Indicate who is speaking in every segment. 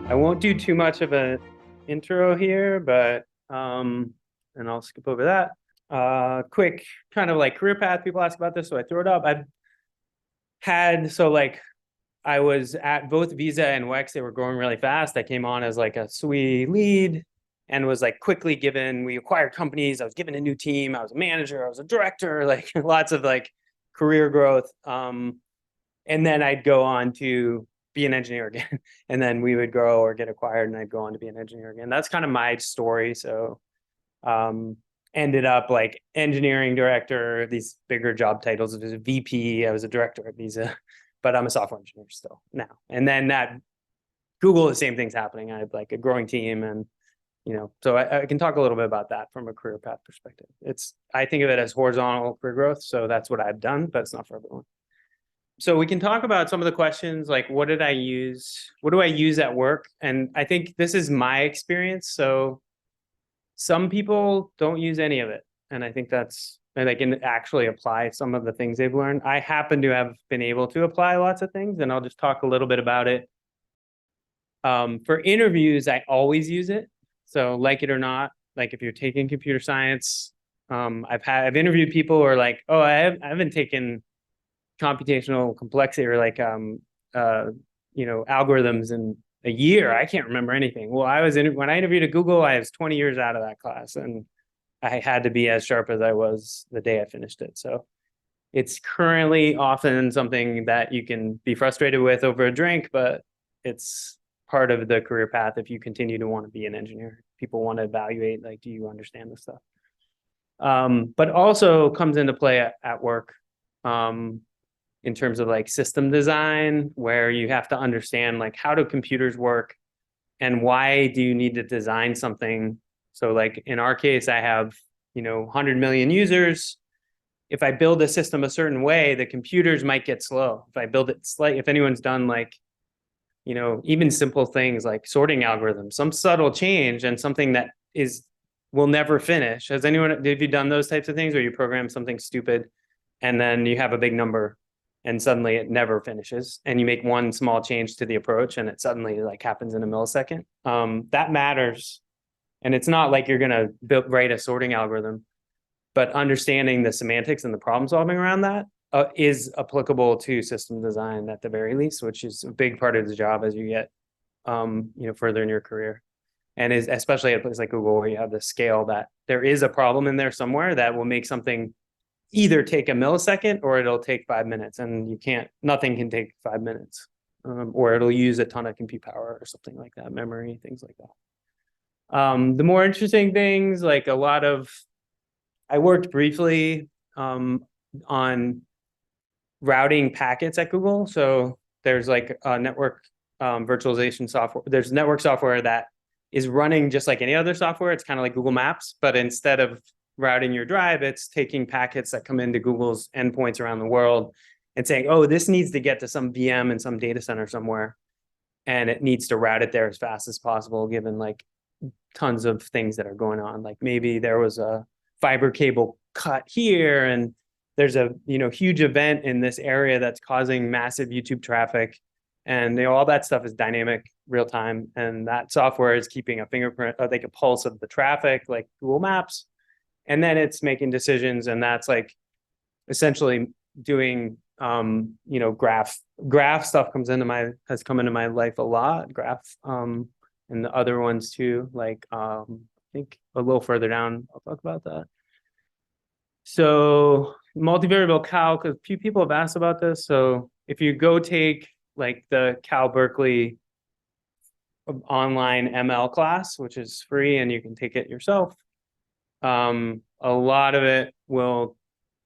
Speaker 1: I won't do too much of an intro here, but and I'll skip over that. Quick kind of like career path. People ask about this, so I throw it up. I've had I was at both Visa and WEX. They were growing really fast. I came on as like a SWE lead and was like quickly given. We acquired companies. I was given a new team. I was a manager. I was a director. Like lots of like career growth. And then I'd go on to be an engineer again. And then we would grow or get acquired and I'd go on to be an engineer again. That's kind of my story. So ended up like engineering director, these bigger job titles. I was a VP, I was a director at Visa, but I'm a software engineer still now. And then at Google, the same thing's happening. I have like a growing team and, so I can talk a little bit about that from a career path perspective. I think of it as horizontal career growth. So that's what I've done, but it's not for everyone. So we can talk about some of the questions like, what did I use? What do I use at work? And I think this is my experience. So some people don't use any of it. And I think they can actually apply some of the things they've learned. I happen to have been able to apply lots of things, and I'll just talk a little bit about it. For interviews, I always use it. So like it or not, like if you're taking computer science, I've interviewed people who are like, oh, I haven't taken computational complexity or like algorithms in a year. I can't remember anything. Well, when I interviewed at Google, I was 20 years out of that class, and I had to be as sharp as I was the day I finished it. So it's currently often something that you can be frustrated with over a drink, but it's part of the career path if you continue to want to be an engineer. People want to evaluate, like, do you understand this stuff? But also comes into play at work. In terms of like system design, where you have to understand like how do computers work and why do you need to design something. So like in our case, I have 100 million users. If I build a system a certain way, the computers might get slow. If I build it if anyone's done like even simple things like sorting algorithms, some subtle change and something that will never finish. Have you done those types of things where you program something stupid and then you have a big number and suddenly it never finishes, and you make one small change to the approach and it suddenly like happens in a millisecond? That matters. And it's not like you're going to write a sorting algorithm, but understanding the semantics and the problem solving around that is applicable to system design at the very least, which is a big part of the job as you get further in your career. And is especially at a place like Google, where you have the scale that there is a problem in there somewhere that will make something either take a millisecond or it'll take 5 minutes, and nothing can take 5 minutes, or it'll use a ton of compute power or something like that, memory, things like that. The more interesting things, like I worked briefly on routing packets at Google. So there's like a network virtualization software. There's network software that is running just like any other software. It's kind of like Google Maps, but instead of routing your drive, it's taking packets that come into Google's endpoints around the world and saying, oh, this needs to get to some VM in some data center somewhere, and it needs to route it there as fast as possible, given like tons of things that are going on. Like maybe there was a fiber cable cut here, and there's a huge event in this area that's causing massive YouTube traffic, and all that stuff is dynamic, real time, and that software is keeping a fingerprint, like a pulse of the traffic, like Google Maps. And then it's making decisions, and that's like essentially doing, graph stuff has come into my life a lot. Graph, and the other ones too. Like, I think a little further down, I'll talk about that. So multivariable calc, a few people have asked about this. So if you go take like the Cal Berkeley online ML class, which is free and you can take it yourself, a lot of it will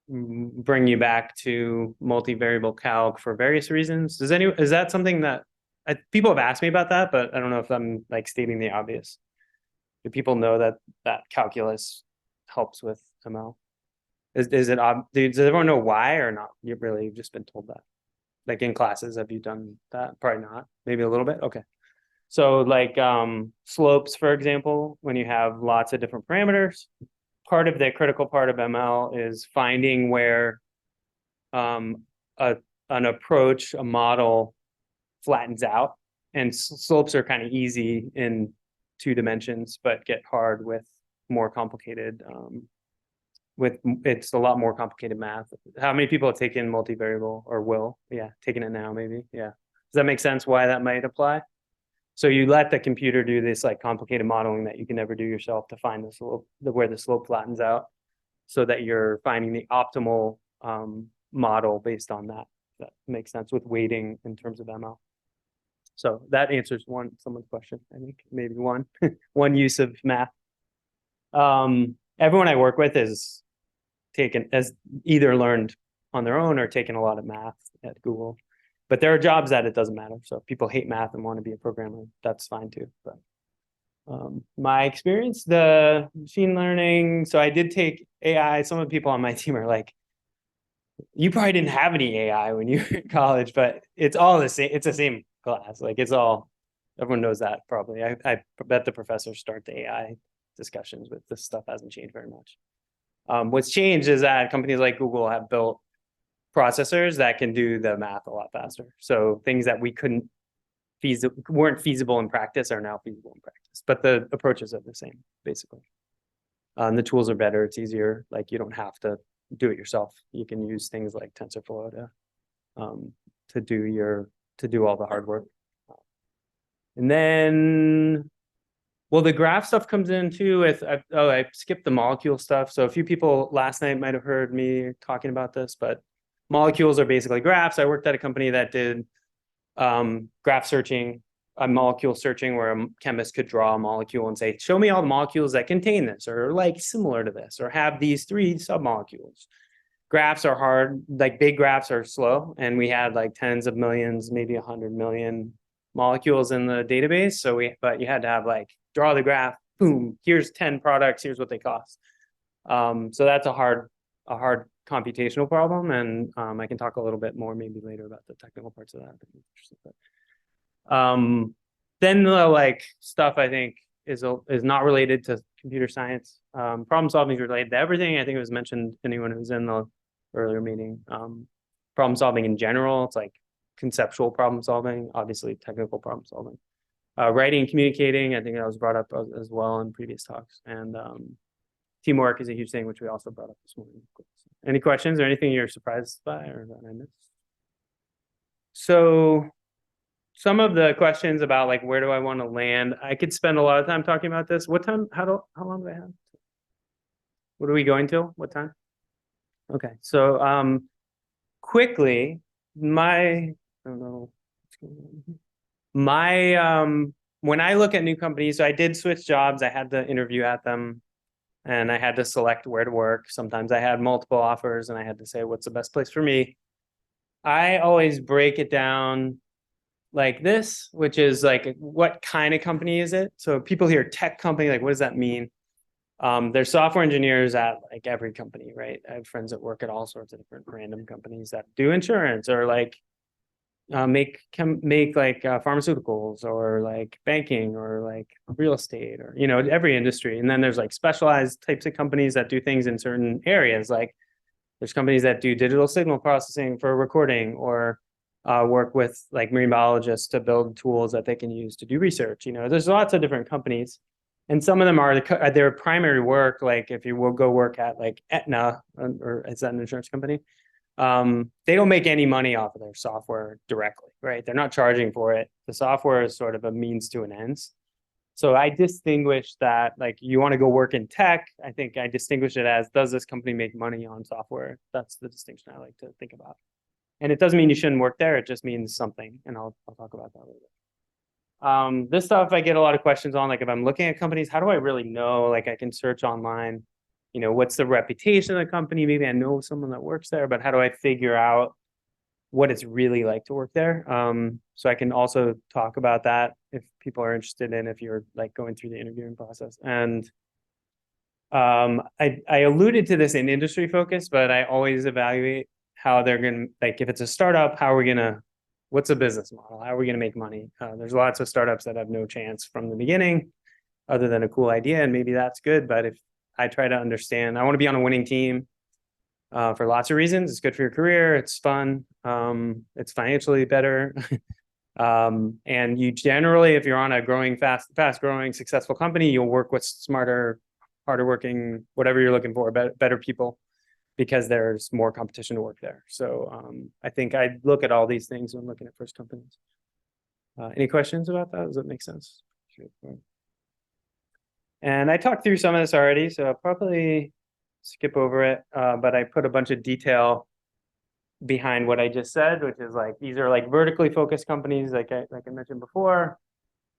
Speaker 1: bring you back to multivariable calc for various reasons. Is that something that people have asked me about that, but I don't know if I'm like stating the obvious. Do people know that calculus helps with ML? Is it does everyone know why or not? You've really just been told that. Like in classes, have you done that? Probably not. Maybe a little bit. Okay. So like slopes, for example, when you have lots of different parameters, part of the critical part of ML is finding where an approach, a model flattens out. And slopes are kind of easy in 2 dimensions, but get hard with more complicated it's a lot more complicated math. How many people have taken multivariable or will? Yeah, taking it now, maybe. Yeah. Does that make sense why that might apply? So you let the computer do this like complicated modeling that you can never do yourself to find the slope, where the slope flattens out, so that you're finding the optimal model based on that. That makes sense with weighting in terms of ML. So that answers someone's question, I think, maybe one one use of math. Everyone I work with is has either learned on their own or taken a lot of math at Google. But there are jobs that it doesn't matter. So if people hate math and want to be a programmer, that's fine too. But my experience, the machine learning, so I did take AI. Some of the people on my team are like, you probably didn't have any AI when you were in college, but it's all the same. It's the same class. Like it's all, everyone knows that probably. I bet the professors start the AI discussions, but this stuff hasn't changed very much. What's changed is that companies like Google have built processors that can do the math a lot faster. So things that we weren't feasible in practice are now feasible in practice, but the approaches are the same, basically. The tools are better. It's easier. Like you don't have to do it yourself. You can use things like TensorFlow to do all the hard work. And then, well, the graph stuff comes in too with, I skipped the molecule stuff. So a few people last night might have heard me talking about this, but molecules are basically graphs. I worked at a company that did graph searching, molecule searching, where a chemist could draw a molecule and say, show me all the molecules that contain this, or like similar to this, or have these 3 submolecules. Graphs are hard, like big graphs are slow. And we had like tens of millions, maybe 100 million molecules in the database. But you had to have like, draw the graph, boom, here's 10 products, here's what they cost. So that's a hard computational problem. And I can talk a little bit more maybe later about the technical parts of that. Then the like stuff I think is not related to computer science. Problem solving is related to everything. I think it was mentioned, anyone who's in the earlier meeting. Problem solving in general, it's like conceptual problem solving, obviously technical problem solving. Writing and communicating, I think that was brought up as well in previous talks. And teamwork is a huge thing, which we also brought up this morning. Any questions or anything you're surprised by or that I missed? So some of the questions about like, where do I want to land? I could spend a lot of time talking about this. What time, how long do I have? What are we going till? What time? Okay. So quickly, I don't know. When I look at new companies, so I did switch jobs. I had to interview at them and I had to select where to work. Sometimes I had multiple offers and I had to say, what's the best place for me? I always break it down like this, which is like, what kind of company is it? So people hear tech company, like, what does that mean? There's software engineers at like every company, right? I have friends that work at all sorts of different random companies that do insurance or like make like pharmaceuticals or like banking or like real estate or, every industry. And then there's like specialized types of companies that do things in certain areas. Like there's companies that do digital signal processing for recording or work with like marine biologists to build tools that they can use to do research. There's lots of different companies. And some of them are their primary work. Like if you will go work at like Aetna, or is that an insurance company? They don't make any money off of their software directly, right? They're not charging for it. The software is sort of a means to an end. So I distinguish that, like, you want to go work in tech. I think I distinguish it as, does this company make money on software? That's the distinction I like to think about. And it doesn't mean you shouldn't work there. It just means something. And I'll talk about that later. This stuff I get a lot of questions on, like if I'm looking at companies, how do I really know? Like I can search online, what's the reputation of the company? Maybe I know someone that works there, but how do I figure out what it's really like to work there? So I can also talk about that if people are interested in, if you're like going through the interviewing process. And I alluded to this in industry focus, but I always evaluate how they're going to, like, if it's a startup, how are we going to, what's the business model? How are we going to make money? There's lots of startups that have no chance from the beginning other than a cool idea, and maybe that's good. But if I try to understand, I want to be on a winning team for lots of reasons. It's good for your career. It's fun. It's financially better. And you generally, if you're on a growing, fast growing, successful company, you'll work with smarter, harder working, whatever you're looking for, better people, because there's more competition to work there. So I think I look at all these things when looking at first companies. Any questions about that? Does that make sense? And I talked through some of this already, so I'll probably skip over it. But I put a bunch of detail behind what I just said, which is like, these are like vertically focused companies, like I mentioned before,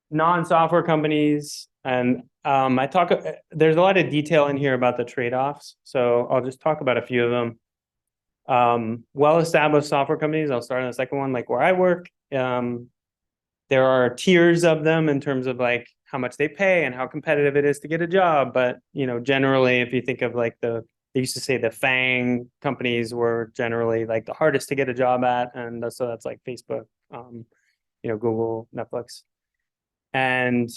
Speaker 1: non-software companies. And there's a lot of detail in here about the trade-offs. So I'll just talk about a few of them. Well-established software companies, I'll start on the second one, like where I work. There are tiers of them in terms of like how much they pay and how competitive it is to get a job. But, generally, if you think of like they used to say the FANG companies were generally like the hardest to get a job at. And so that's like Facebook, Google, Netflix. And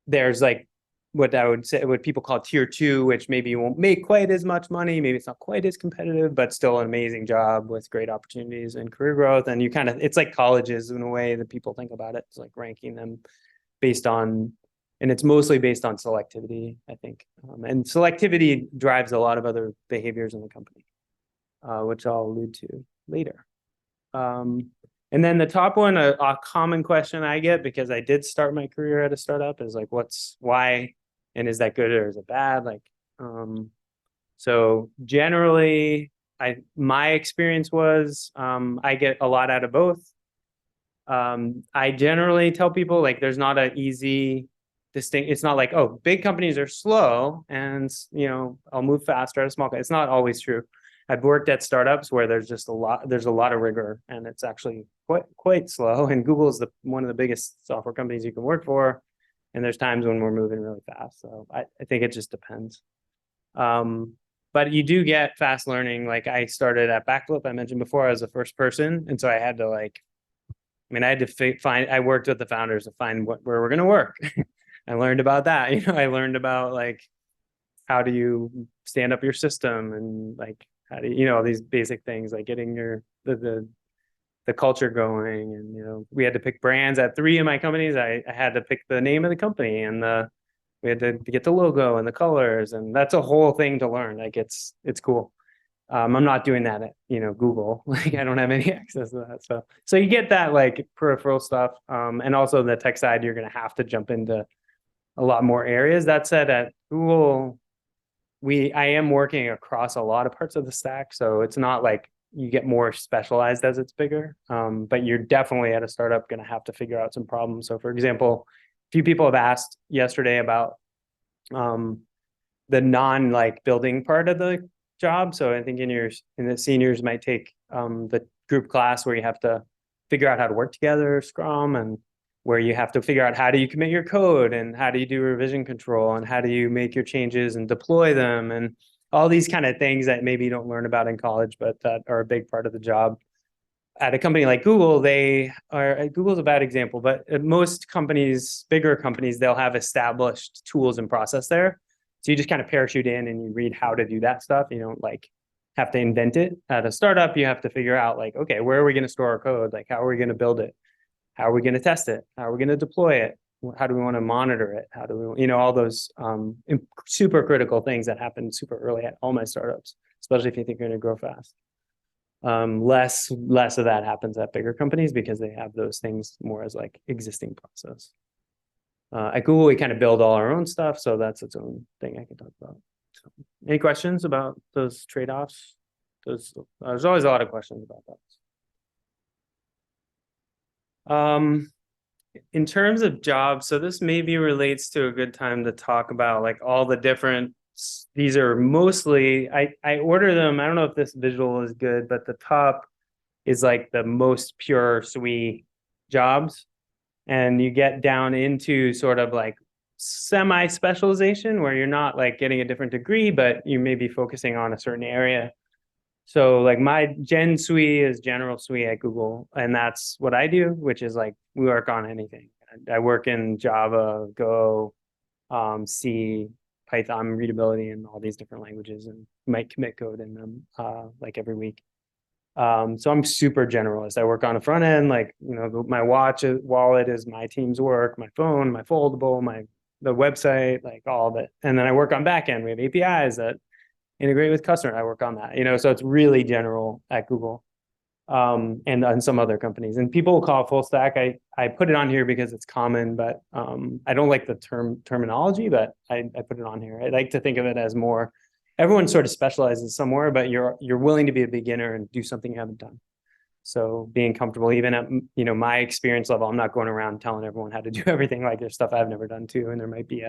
Speaker 1: there's like what people call tier 2, which maybe you won't make quite as much money. Maybe it's not quite as competitive, but still an amazing job with great opportunities and career growth. And it's like colleges in a way that people think about it. It's like ranking them based on, and it's mostly based on selectivity, I think. And selectivity drives a lot of other behaviors in the company, which I'll allude to later. And then the top one, a common question I get, because I did start my career at a startup, is like, why, and is that good or is it bad? Like, so generally, my experience was, I get a lot out of both. I generally tell people, like, there's not an easy distinct. It's not like, oh, big companies are slow and I'll move faster at a small company. It's not always true. I've worked at startups where there's a lot of rigor, and it's actually quite slow. And Google is one of the biggest software companies you can work for, and there's times when we're moving really fast. So I think it just depends. But you do get fast learning. Like, I started at Backflip, I mentioned before, as a first person, and so I had to I worked with the founders to find where we're going to work. I learned about that. I learned about like, how do you stand up your system, and like, how do you, all these basic things, like getting the culture going. And we had to pick brands at 3 of my companies. I had to pick the name of the company, and we had to get the logo and the colors, and that's a whole thing to learn. Like, it's cool. I'm not doing that at Google. Like, I don't have any access to that. So you get that like peripheral stuff, and also the tech side, you're going to have to jump into a lot more areas. That said, at Google, I am working across a lot of parts of the stack, so it's not like you get more specialized as it's bigger. But you're definitely at a startup going to have to figure out some problems. So, for example, a few people have asked yesterday about the non building part of the job. So I think in the seniors might take the group class where you have to figure out how to work together, Scrum, and where you have to figure out how do you commit your code, and how do you do revision control, and how do you make your changes and deploy them, and all these kind of things that maybe you don't learn about in college, but that are a big part of the job. At a company like Google, Google's a bad example, but at most companies, bigger companies, they'll have established tools and process there. So you just kind of parachute in and you read how to do that stuff. You don't like have to invent it. At a startup, you have to figure out like, okay, where are we going to store our code? Like, how are we going to build it? How are we going to test it? How are we going to deploy it? How do we want to monitor it? How do we, all those super critical things that happen super early at all my startups, especially if you think you're going to grow fast. Less of that happens at bigger companies because they have those things more as like existing process. At Google, we kind of build all our own stuff, so that's its own thing I can talk about. So, any questions about those trade-offs? There's always a lot of questions about that. In terms of jobs, so this maybe relates to a good time to talk about like all the different, these are mostly, I order them, I don't know if this visual is good, but the top is like the most pure SWE jobs. And you get down into sort of like semi-specialization where you're not like getting a different degree, but you may be focusing on a certain area. So like my Gen SWE is General SWE at Google, and that's what I do, which is like we work on anything. I work in Java, Go, C, Python, readability, and all these different languages, and might commit code in them like every week. So I'm super generalist. I work on the front end, like, my wallet is my team's work, my phone, my foldable, the website, like all of it. And then I work on back end. We have APIs that integrate with customer. I work on that, so it's really general at Google, and on some other companies. And people will call it full stack. I put it on here because it's common, but I don't like the terminology, but I put it on here. I like to think of it as more, everyone sort of specializes somewhere, but you're willing to be a beginner and do something you haven't done. So being comfortable, even at my experience level, I'm not going around telling everyone how to do everything. Like there's stuff I've never done too, and there might be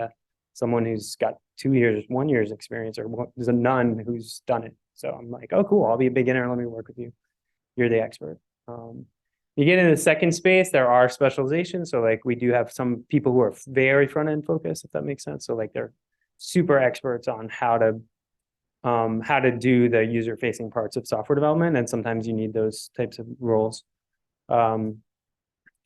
Speaker 1: someone who's got 2 years, 1 year's experience, or there's a none who's done it. So I'm like, oh, cool, I'll be a beginner. Let me work with you. You're the expert. You get in the second space, there are specializations. So like we do have some people who are very front end focused, if that makes sense. So like they're super experts on how to do the user facing parts of software development. And sometimes you need those types of roles. And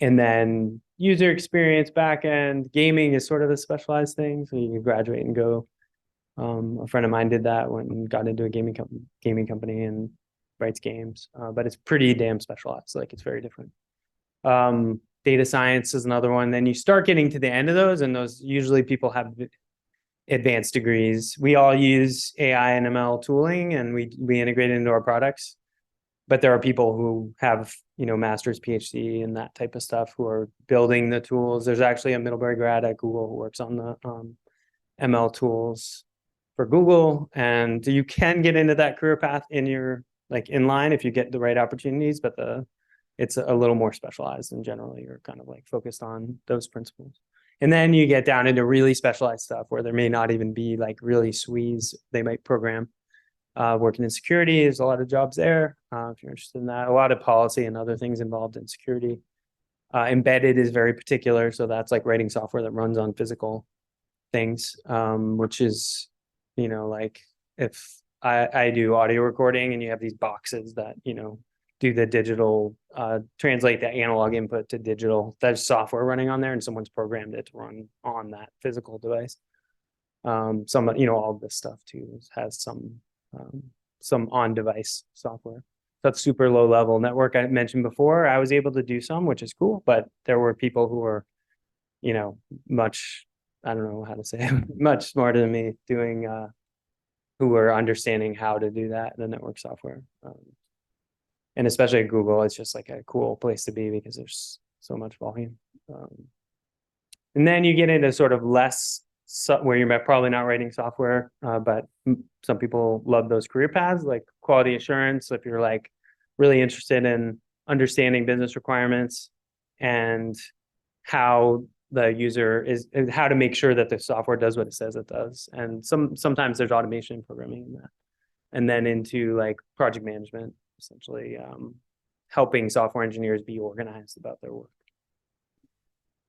Speaker 1: then user experience, backend, gaming is sort of a specialized thing. So you can graduate and go. A friend of mine did that, went and got into a gaming company and writes games, but it's pretty damn specialized. Like it's very different. Data science is another one. Then you start getting to the end of those, and those usually people have advanced degrees. We all use AI and ML tooling, and we integrate it into our products. But there are people who have, master's, PhD, and that type of stuff who are building the tools. There's actually a Middlebury grad at Google who works on the ML tools for Google, and you can get into that career path in your in line if you get the right opportunities. But it's a little more specialized, and generally you're kind of like focused on those principles. And then you get down into really specialized stuff where there may not even be like really SWEs. They might program. Working in security, there's a lot of jobs there. If you're interested in that, a lot of policy and other things involved in security. Embedded is very particular. So that's like writing software that runs on physical things, which is, like if I do audio recording and you have these boxes that, do the digital, translate the analog input to digital. There's software running on there and someone's programmed it to run on that physical device. All of this stuff too has some on-device software. That's super low level network. I mentioned before, I was able to do some, which is cool, but there were people who were, much, I don't know how to say it, much smarter than me doing, who were understanding how to do that, the network software. And especially at Google, it's just like a cool place to be because there's so much volume. And then you get into sort of less where you're probably not writing software, but some people love those career paths, like quality assurance. If you're like really interested in understanding business requirements and how the user how to make sure that the software does what it says it does. And sometimes there's automation programming in that. And then into like project management, essentially helping software engineers be organized about their work.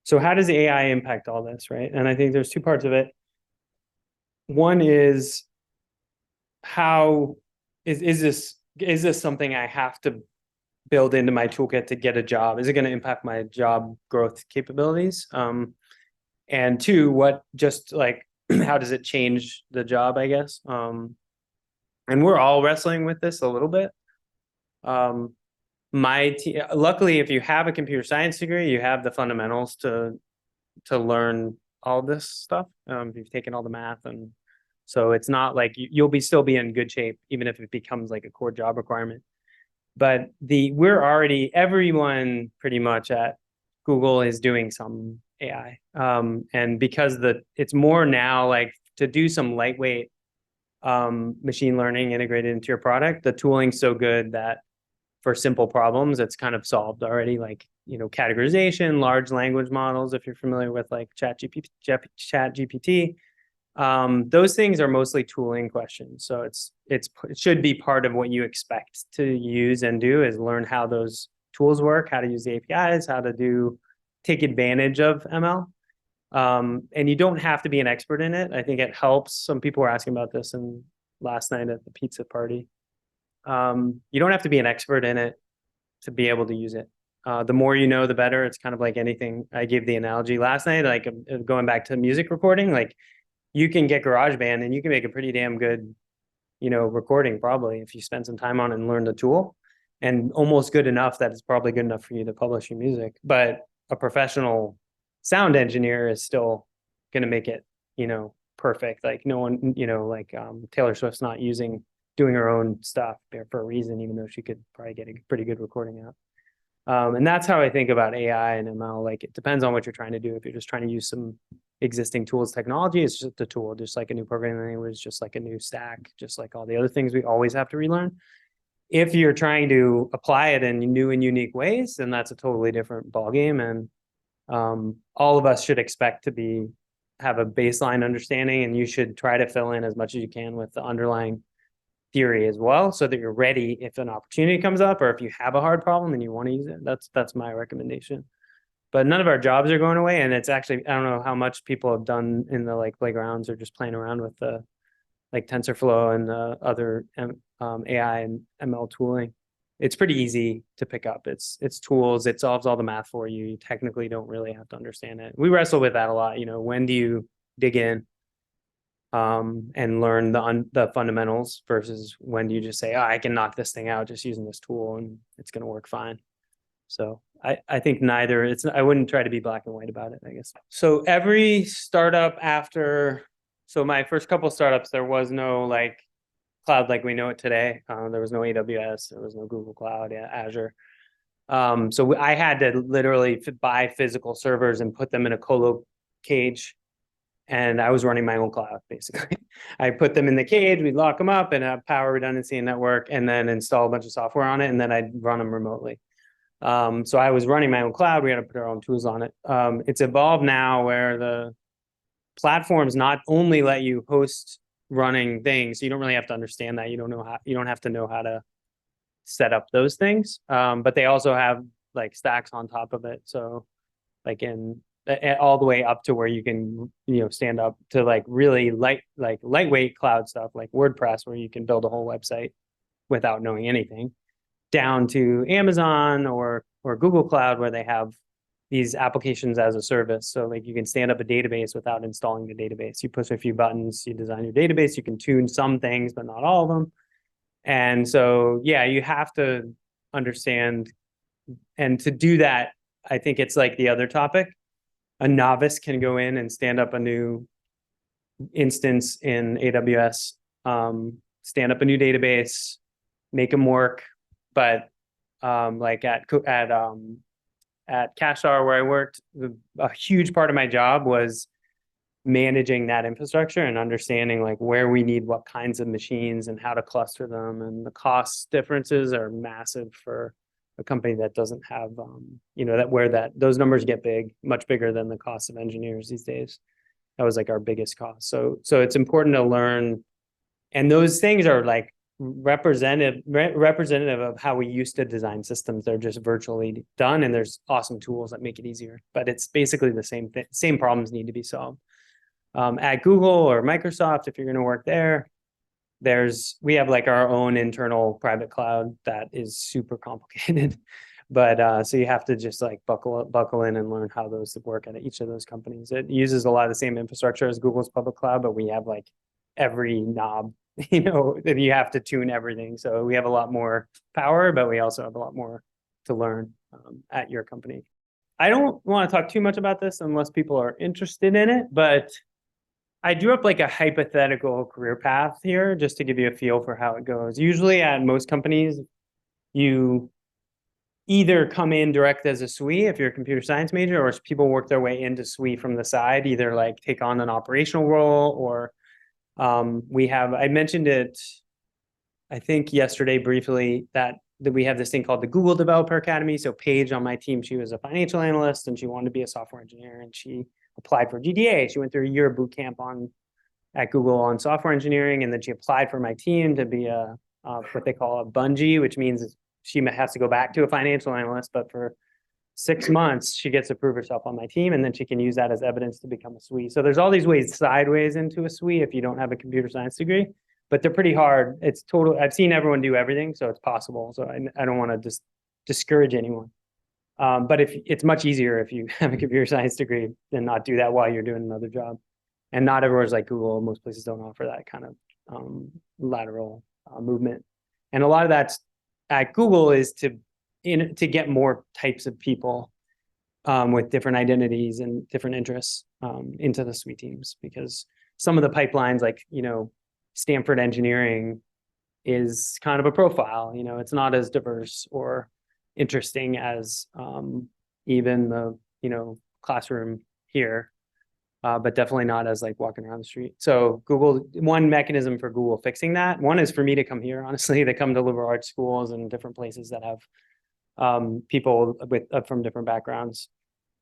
Speaker 1: So how does AI impact all this, right? And I think there's two parts of it. One is how is this something I have to build into my toolkit to get a job? Is it going to impact my job growth capabilities? And two, what just like how does it change the job, I guess? And we're all wrestling with this a little bit. Luckily, if you have a computer science degree, you have the fundamentals to learn all this stuff. You've taken all the math, and so it's not like you'll still be in good shape, even if it becomes like a core job requirement. But everyone pretty much at Google is doing some AI, and because it's more now like to do some lightweight machine learning integrated into your product. The tooling's so good that for simple problems, it's kind of solved already, like, categorization, large language models, if you're familiar with like ChatGPT. Those things are mostly tooling questions. So it should be part of what you expect to use and do is learn how those tools work, how to use the APIs, how to take advantage of ML. And you don't have to be an expert in it. I think it helps. Some people were asking about this and last night at the pizza party. You don't have to be an expert in it to be able to use it. The more you know, the better. It's kind of like anything. I gave the analogy last night, like going back to music recording, like you can get GarageBand and you can make a pretty damn good, recording probably if you spend some time on it and learn the tool, and almost good enough that it's probably good enough for you to publish your music. But a professional sound engineer is still going to make it, perfect. Like no one, Taylor Swift's not doing her own stuff there for a reason, even though she could probably get a pretty good recording out. And that's how I think about AI and ML. Like it depends on what you're trying to do. If you're just trying to use some existing tools, technology, it's just a tool, just like a new programming language, just like a new stack, just like all the other things we always have to relearn. If you're trying to apply it in new and unique ways, then that's a totally different ballgame. And all of us should expect to have a baseline understanding, and you should try to fill in as much as you can with the underlying theory as well, so that you're ready if an opportunity comes up, or if you have a hard problem and you want to use it. That's my recommendation. But none of our jobs are going away, and it's actually, I don't know how much people have done in the like playgrounds or just playing around with the like TensorFlow and the other AI and ML tooling. It's pretty easy to pick up. It's tools. It solves all the math for you. You technically don't really have to understand it. We wrestle with that a lot. When do you dig in and learn the fundamentals versus when do you just say, I can knock this thing out just using this tool and it's going to work fine. So I think neither. I wouldn't try to be black and white about it, I guess. So every startup so my first couple of startups, there was no like cloud like we know it today. There was no AWS, there was no Google Cloud, Azure. So I had to literally buy physical servers and put them in a colo cage. And I was running my own cloud, basically. I put them in the cage, we'd lock them up and have power redundancy and network, and then install a bunch of software on it, and then I'd run them remotely. So I was running my own cloud. We had to put our own tools on it. It's evolved now where the platforms not only let you host running things, you don't really have to understand that. You don't have to know how to set up those things. But they also have like stacks on top of it. So like all the way up to where you can, stand up to like really lightweight cloud stuff like WordPress, where you can build a whole website without knowing anything, down to Amazon or Google Cloud, where they have these applications as a service. So like you can stand up a database without installing the database. You push a few buttons, you design your database, you can tune some things, but not all of them. And so, you have to understand. And to do that, I think it's like the other topic. A novice can go in and stand up a new instance in AWS, stand up a new database, make them work. But like at CashStar, where I worked, a huge part of my job was managing that infrastructure and understanding like where we need what kinds of machines and how to cluster them. And the cost differences are massive for a company that doesn't have, those numbers get big, much bigger than the cost of engineers these days. That was like our biggest cost. So it's important to learn. And those things are like representative of how we used to design systems. They're just virtually done, and there's awesome tools that make it easier, but it's basically the same thing. Same problems need to be solved. At Google or Microsoft, if you're going to work there, we have like our own internal private cloud that is super complicated. But so you have to just like buckle in and learn how those work at each of those companies. It uses a lot of the same infrastructure as Google's public cloud, but we have like every knob, that you have to tune everything. So we have a lot more power, but we also have a lot more to learn at your company. I don't want to talk too much about this unless people are interested in it, but I drew up like a hypothetical career path here just to give you a feel for how it goes. Usually at most companies, you either come in direct as a SWE if you're a computer science major, or people work their way into SWE from the side, either like take on an operational role or I mentioned it, I think yesterday briefly, that we have this thing called the Google Developer Academy. So Paige on my team, she was a financial analyst and she wanted to be a software engineer, and she applied for GDA. She went through a year of boot camp at Google on software engineering, and then she applied for my team to be what they call a bungee, which means she has to go back to a financial analyst, but for 6 months, she gets to prove herself on my team, and then she can use that as evidence to become a SWE. So there's all these ways sideways into a SWE if you don't have a computer science degree, but they're pretty hard. It's total. I've seen everyone do everything, so it's possible. So I don't want to just discourage anyone. But if it's much easier if you have a computer science degree than not do that while you're doing another job. And not everyone's like Google. Most places don't offer that kind of lateral movement. And a lot of that's at Google is to get more types of people with different identities and different interests into the SWE teams, because some of the pipelines, like, Stanford engineering is kind of a profile, it's not as diverse or interesting as even the, classroom here, but definitely not as like walking around the street. So Google, one mechanism for Google fixing that, one is for me to come here, honestly. They come to liberal arts schools and different places that have people from different backgrounds.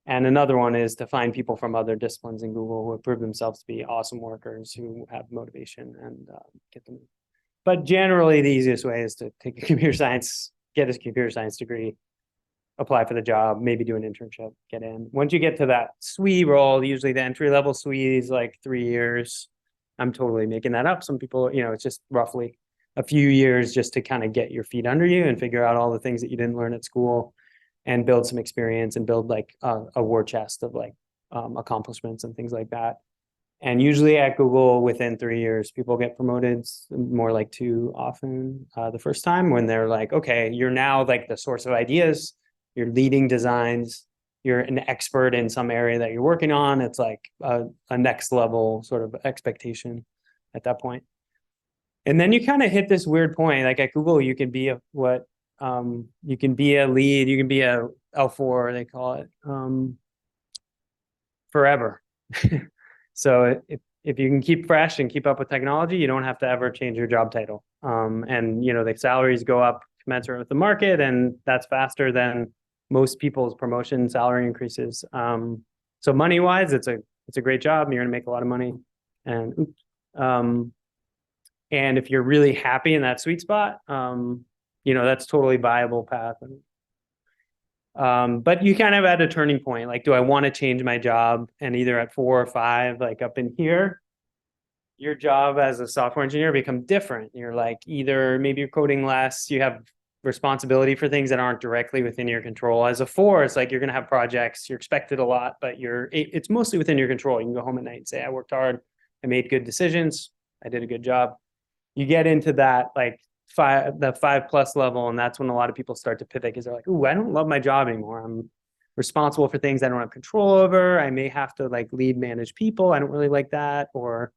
Speaker 1: And another one is to find people from other disciplines in Google who have proved themselves to be awesome workers who have motivation and get them. But generally, the easiest way is to take a computer science, get a computer science degree, apply for the job, maybe do an internship, get in. Once you get to that SWE role, usually the entry level SWE is like 3 years. I'm totally making that up. Some people, it's just roughly a few years just to kind of get your feet under you and figure out all the things that you didn't learn at school and build some experience and build like a war chest of like accomplishments and things like that. And usually at Google, within 3 years, people get promoted, more like 2 often the first time, when they're like, okay, you're now like the source of ideas, you're leading designs, you're an expert in some area that you're working on. It's like a next level sort of expectation at that point. And then you kind of hit this weird point, like at Google, you can be you can be a lead, you can be a L4, they call it, forever. So if you can keep fresh and keep up with technology, you don't have to ever change your job title. And the salaries go up commensurate with the market, and that's faster than most people's promotion salary increases. So money-wise, it's a great job. You're gonna make a lot of money. And if you're really happy in that sweet spot, that's totally viable path. But you kind of at a turning point, like, do I want to change my job? And either at 4 or 5, like up in here, your job as a software engineer become different. You're like, either maybe you're coding less, you have responsibility for things that aren't directly within your control. As a 4, it's like you're going to have projects, you're expected a lot, but it's mostly within your control. You can go home at night and say, I worked hard, I made good decisions, I did a good job. You get into that like the 5+ level, and that's when a lot of people start to pivot, because they're like, ooh, I don't love my job anymore. I'm responsible for things I don't have control over. I may have to like lead manage people. I don't really like that. Or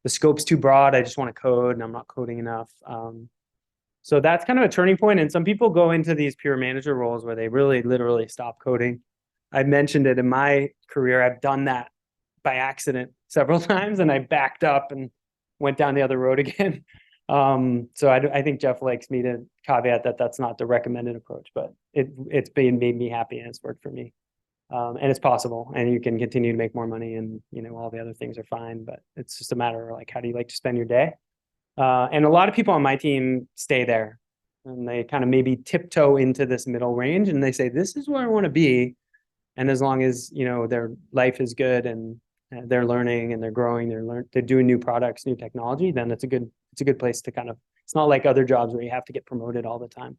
Speaker 1: the scope's too broad. I just want to code and I'm not coding enough. So that's kind of a turning point. And some people go into these pure manager roles where they really literally stop coding. I mentioned it in my career. I've done that by accident several times, and I backed up and went down the other road again. So I think Jeff likes me to caveat that that's not the recommended approach, but it's made me happy and it's worked for me. And it's possible, and you can continue to make more money, and all the other things are fine, but it's just a matter of like, how do you like to spend your day? And a lot of people on my team stay there, and they kind of maybe tiptoe into this middle range, and they say, this is where I want to be. And as long as, their life is good and they're learning and they're growing, they're doing new products, new technology, then it's a good place to kind of, it's not like other jobs where you have to get promoted all the time.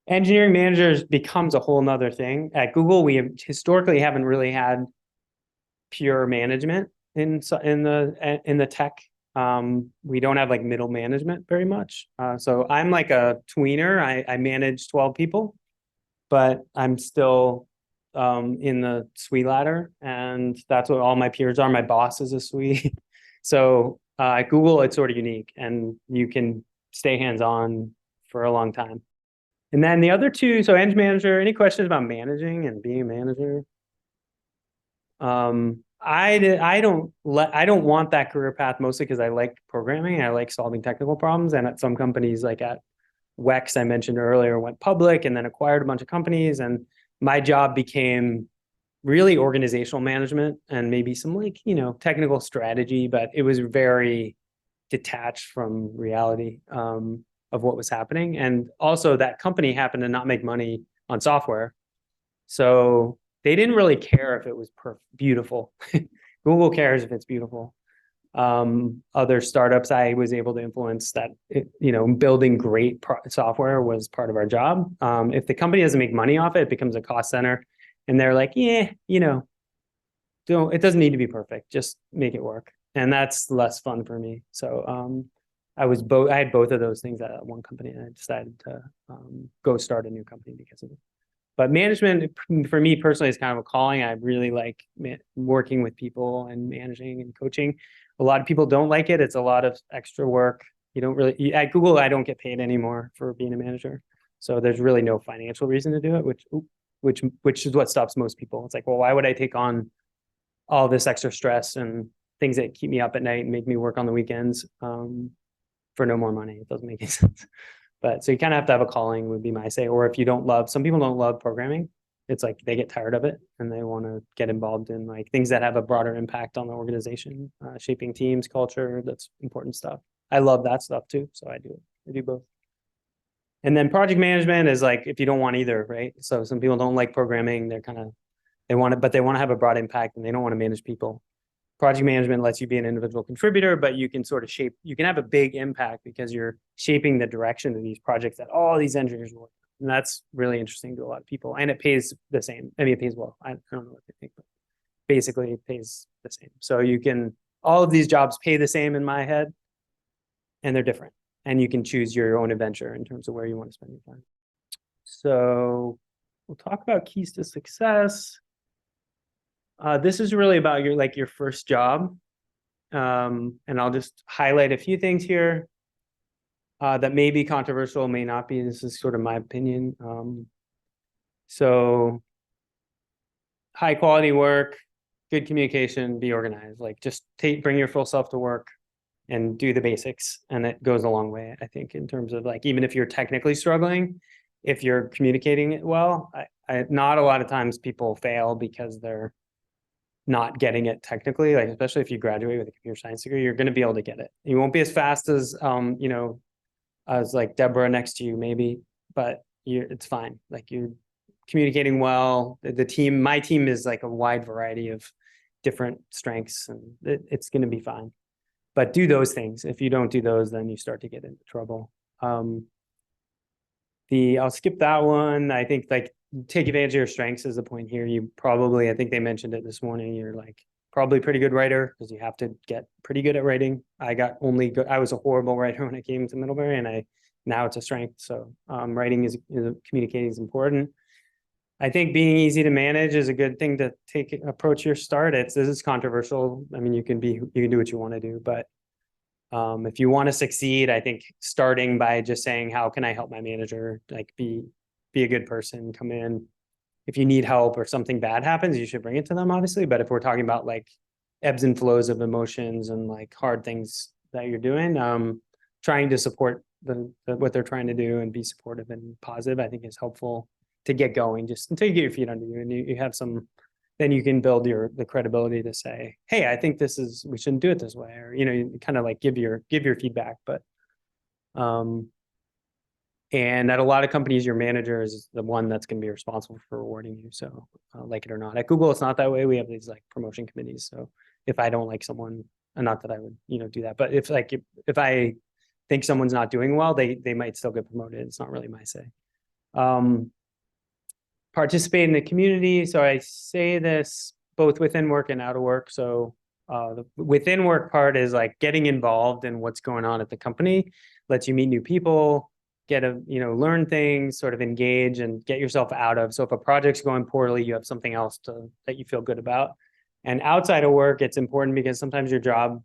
Speaker 1: Engineering managers becomes a whole nother thing. At Google, we historically haven't really had pure management in the tech. We don't have like middle management very much. So I'm like a tweener. I manage 12 people, but I'm still in the SWE ladder, and that's what all my peers are. My boss is a SWE. So at Google, it's sort of unique, and you can stay hands-on for a long time. And then the other two, so Eng manager, any questions about managing and being a manager? I don't want that career path, mostly because I like programming. I like solving technical problems. And at some companies, like at WEX, I mentioned earlier, went public and then acquired a bunch of companies. And my job became really organizational management and maybe some like, technical strategy, but it was very detached from reality of what was happening. And also that company happened to not make money on software. So they didn't really care if it was beautiful. Google cares if it's beautiful. Other startups I was able to influence that, building great software was part of our job. If the company doesn't make money off it, it becomes a cost center. And they're like, yeah, it doesn't need to be perfect. Just make it work. And that's less fun for me. So I had both of those things at one company, and I decided to go start a new company because of it. But management for me personally is kind of a calling. I really like working with people and managing and coaching. A lot of people don't like it. It's a lot of extra work. You don't really, at Google, I don't get paid anymore for being a manager. So there's really no financial reason to do it, which is what stops most people. It's like, well, why would I take on all this extra stress and things that keep me up at night and make me work on the weekends for no more money? It doesn't make any sense. But so you kind of have to have a calling, would be my say. Or if you don't love, some people don't love programming. It's like they get tired of it and they want to get involved in like things that have a broader impact on the organization, shaping teams, culture. That's important stuff. I love that stuff too. So I do both. And then project management is like, if you don't want either, right? So some people don't like programming. They want to have a broad impact and they don't want to manage people. Project management lets you be an individual contributor, but you can sort of you can have a big impact because you're shaping the direction of these projects that all these engineers work. And that's really interesting to a lot of people. And it pays the same. I mean, it pays well. I don't know what they think, but basically it pays the same. So all of these jobs pay the same in my head, and they're different. And you can choose your own adventure in terms of where you want to spend your time. So we'll talk about keys to success. This is really about your first job. And I'll just highlight a few things here that may be controversial, may not be. This is sort of my opinion. So high quality work, good communication, be organized. Like just bring your full self to work and do the basics. And it goes a long way, I think, in terms of like, even if you're technically struggling, if you're communicating it well, not a lot of times people fail because they're not getting it technically, like especially if you graduate with a computer science degree, you're going to be able to get it. You won't be as fast as as like Deborah next to you maybe, but it's fine. Like you're communicating well. My team is like a wide variety of different strengths, and it's going to be fine. But do those things. If you don't do those, then you start to get into trouble. I'll skip that one. I think like take advantage of your strengths is the point here. I think they mentioned it this morning, you're like probably pretty good writer because you have to get pretty good at writing. I was a horrible writer when I came to Middlebury, and now it's a strength. So writing communicating is important. I think being easy to manage is a good thing to approach your start. This is controversial. I mean, you can do what you want to do, but if you want to succeed, I think starting by just saying, how can I help my manager? Like be a good person, come in. If you need help or something bad happens, you should bring it to them, obviously. But if we're talking about like ebbs and flows of emotions and like hard things that you're doing, trying to support what they're trying to do and be supportive and positive, I think is helpful to get going, just until you get your feet under you and you have then you can build the credibility to say, hey, I think we shouldn't do it this way. Or, you kind of like give your feedback, but, and at a lot of companies, your manager is the one that's going to be responsible for rewarding you. So like it or not, at Google, it's not that way. We have these like promotion committees. So if I don't like someone, not that I would, do that, but if I think someone's not doing well, they might still get promoted. It's not really my say. Participate in the community. So I say this both within work and out of work. So the within work part is like getting involved in what's going on at the company, lets you meet new people, learn things, sort of engage and get yourself out of. So if a project's going poorly, you have something else that you feel good about. And outside of work, it's important because sometimes your job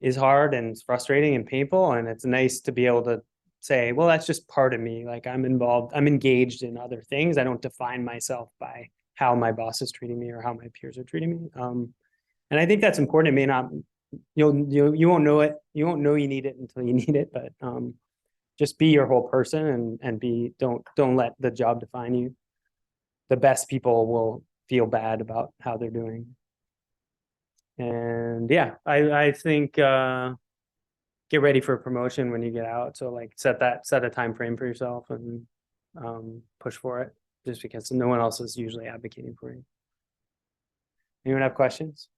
Speaker 1: is hard and it's frustrating and painful. And it's nice to be able to say, well, that's just part of me. Like I'm involved, I'm engaged in other things. I don't define myself by how my boss is treating me or how my peers are treating me. And I think that's important. It may not, you won't know it. You won't know you need it until you need it, but just be your whole person and don't let the job define you. The best people will feel bad about how they're doing. And yeah, I think, get ready for a promotion when you get out. So like set a time frame for yourself and push for it. just because no one else is usually advocating for you. Anyone have questions?